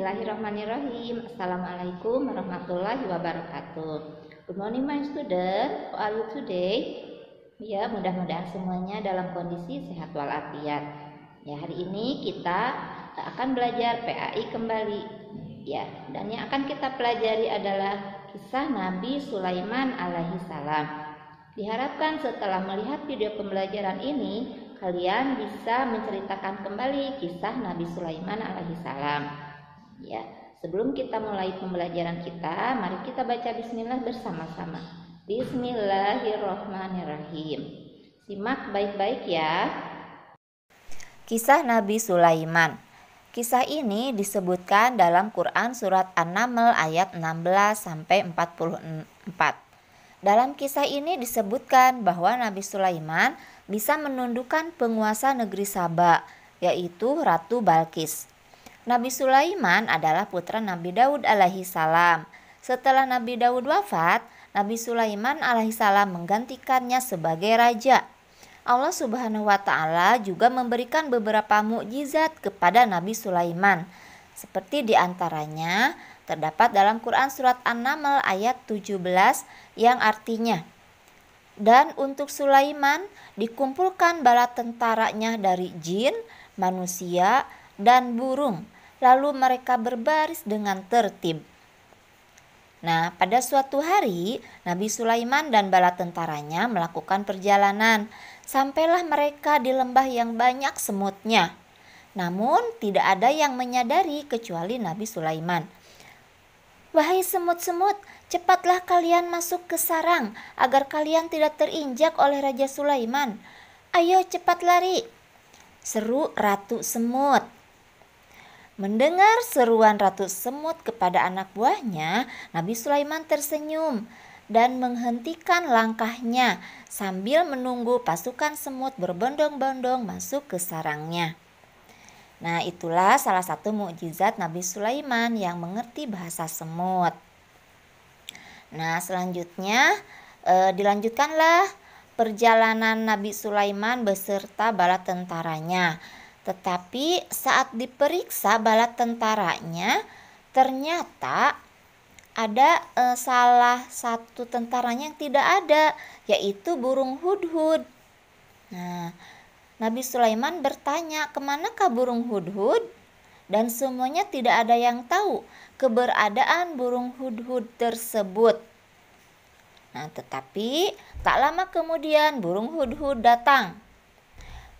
Bismillahirrahmanirrahim. Assalamualaikum warahmatullahi wabarakatuh. Good morning my student. How are you today? Ya, mudah-mudahan semuanya dalam kondisi sehat walafiat. Ya, hari ini kita akan belajar PAI kembali. Ya, dan yang akan kita pelajari adalah kisah Nabi Sulaiman alaihi salam. Diharapkan setelah melihat video pembelajaran ini, kalian bisa menceritakan kembali kisah Nabi Sulaiman alaihi salam. Ya, sebelum kita mulai pembelajaran kita, mari kita baca bismillah bersama-sama. Bismillahirrahmanirrahim. Simak baik-baik ya. Kisah Nabi Sulaiman. Kisah ini disebutkan dalam Quran surat An-Naml ayat 16 sampai 44. Dalam kisah ini disebutkan bahwa Nabi Sulaiman bisa menundukkan penguasa negeri Saba, yaitu Ratu Balqis. Nabi Sulaiman adalah putra Nabi Daud alaihi salam. Setelah Nabi Daud wafat, Nabi Sulaiman alaihi salam menggantikannya sebagai raja. Allah Subhanahu wa taala juga memberikan beberapa mukjizat kepada Nabi Sulaiman. Seperti diantaranya terdapat dalam Quran surat An-Naml ayat 17 yang artinya, dan untuk Sulaiman dikumpulkan bala tentaranya dari jin, manusia, dan burung. Lalu mereka berbaris dengan tertib. Nah, pada suatu hari Nabi Sulaiman dan bala tentaranya melakukan perjalanan. Sampailah mereka di lembah yang banyak semutnya. Namun tidak ada yang menyadari kecuali Nabi Sulaiman. "Wahai semut-semut, cepatlah kalian masuk ke sarang agar kalian tidak terinjak oleh Raja Sulaiman. Ayo cepat lari," seru Ratu Semut. Mendengar seruan Ratu Semut kepada anak buahnya, Nabi Sulaiman tersenyum dan menghentikan langkahnya sambil menunggu pasukan semut berbondong-bondong masuk ke sarangnya. Nah, itulah salah satu mukjizat Nabi Sulaiman yang mengerti bahasa semut. Nah, selanjutnya dilanjutkanlah perjalanan Nabi Sulaiman beserta bala tentaranya. Tetapi saat diperiksa bala tentaranya, ternyata ada salah satu tentaranya yang tidak ada, yaitu burung hudhud. Nah, Nabi Sulaiman bertanya, "Kemanakah burung hudhud?" Dan semuanya tidak ada yang tahu keberadaan burung hudhud tersebut. Nah, tetapi tak lama kemudian burung hudhud datang.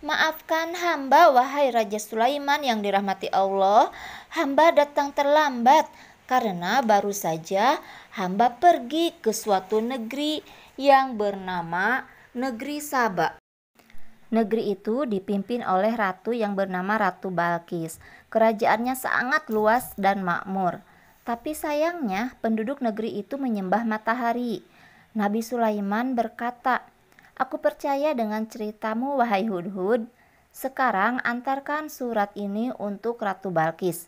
"Maafkan hamba, wahai Raja Sulaiman yang dirahmati Allah. Hamba datang terlambat karena baru saja hamba pergi ke suatu negeri yang bernama negeri Saba. Negeri itu dipimpin oleh ratu yang bernama Ratu Balqis. Kerajaannya sangat luas dan makmur. Tapi sayangnya penduduk negeri itu menyembah matahari." Nabi Sulaiman berkata, "Aku percaya dengan ceritamu, wahai hudhud. Sekarang antarkan surat ini untuk Ratu Balqis."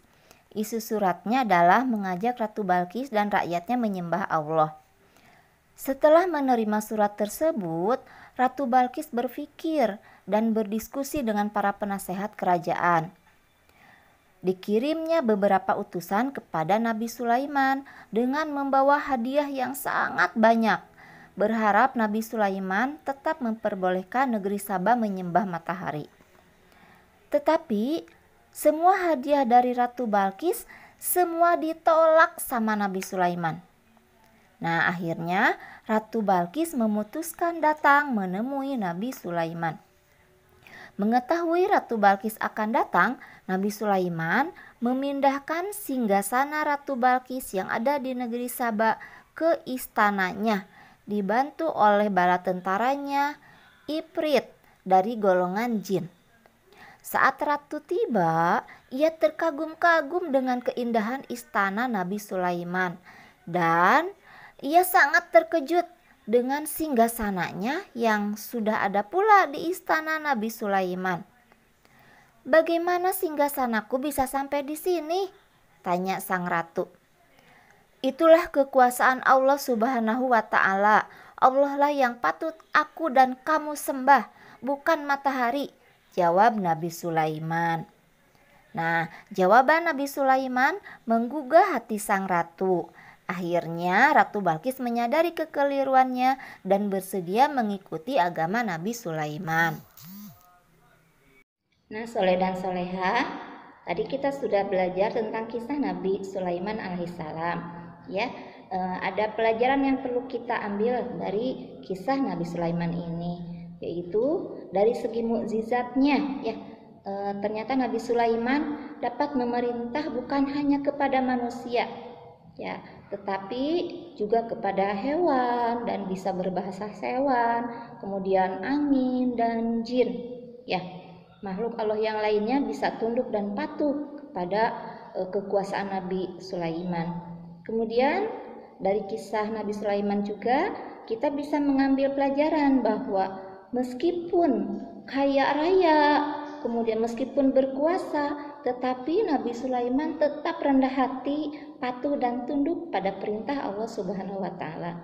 Isi suratnya adalah mengajak Ratu Balqis dan rakyatnya menyembah Allah. Setelah menerima surat tersebut, Ratu Balqis berpikir dan berdiskusi dengan para penasehat kerajaan. Dikirimnya beberapa utusan kepada Nabi Sulaiman dengan membawa hadiah yang sangat banyak, berharap Nabi Sulaiman tetap memperbolehkan negeri Saba menyembah matahari. Tetapi semua hadiah dari Ratu Balqis semua ditolak sama Nabi Sulaiman. Nah, akhirnya Ratu Balqis memutuskan datang menemui Nabi Sulaiman. Mengetahui Ratu Balqis akan datang, Nabi Sulaiman memindahkan singgasana Ratu Balqis yang ada di negeri Saba ke istananya, dibantu oleh bala tentaranya, Ifrit dari golongan jin. Saat ratu tiba, ia terkagum-kagum dengan keindahan istana Nabi Sulaiman, dan ia sangat terkejut dengan singgasananya yang sudah ada pula di istana Nabi Sulaiman. "Bagaimana singgasanaku bisa sampai di sini?" tanya sang ratu. "Itulah kekuasaan Allah Subhanahu wa taala. Allah lah yang patut aku dan kamu sembah, bukan matahari," jawab Nabi Sulaiman. Nah, jawaban Nabi Sulaiman menggugah hati sang ratu. Akhirnya Ratu Balkis menyadari kekeliruannya dan bersedia mengikuti agama Nabi Sulaiman. Nah, soleh dan soleha, tadi kita sudah belajar tentang kisah Nabi Sulaiman alaihissalam. Ya, ada pelajaran yang perlu kita ambil dari kisah Nabi Sulaiman ini, yaitu dari segi mukjizatnya. Ya, ternyata Nabi Sulaiman dapat memerintah bukan hanya kepada manusia, ya, tetapi juga kepada hewan dan bisa berbahasa hewan, kemudian angin dan jin. Ya, makhluk Allah yang lainnya bisa tunduk dan patuh kepada kekuasaan Nabi Sulaiman. Kemudian dari kisah Nabi Sulaiman juga kita bisa mengambil pelajaran bahwa meskipun kaya raya, kemudian meskipun berkuasa, tetapi Nabi Sulaiman tetap rendah hati, patuh dan tunduk pada perintah Allah Subhanahu wa taala.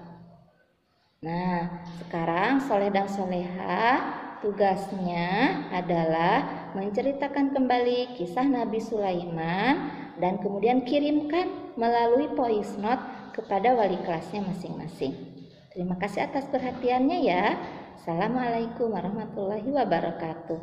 Nah, sekarang soleh dan soleha tugasnya adalah menceritakan kembali kisah Nabi Sulaiman dan kemudian kirimkan melalui voice note kepada wali kelasnya masing-masing. Terima kasih atas perhatiannya ya. Assalamualaikum warahmatullahi wabarakatuh.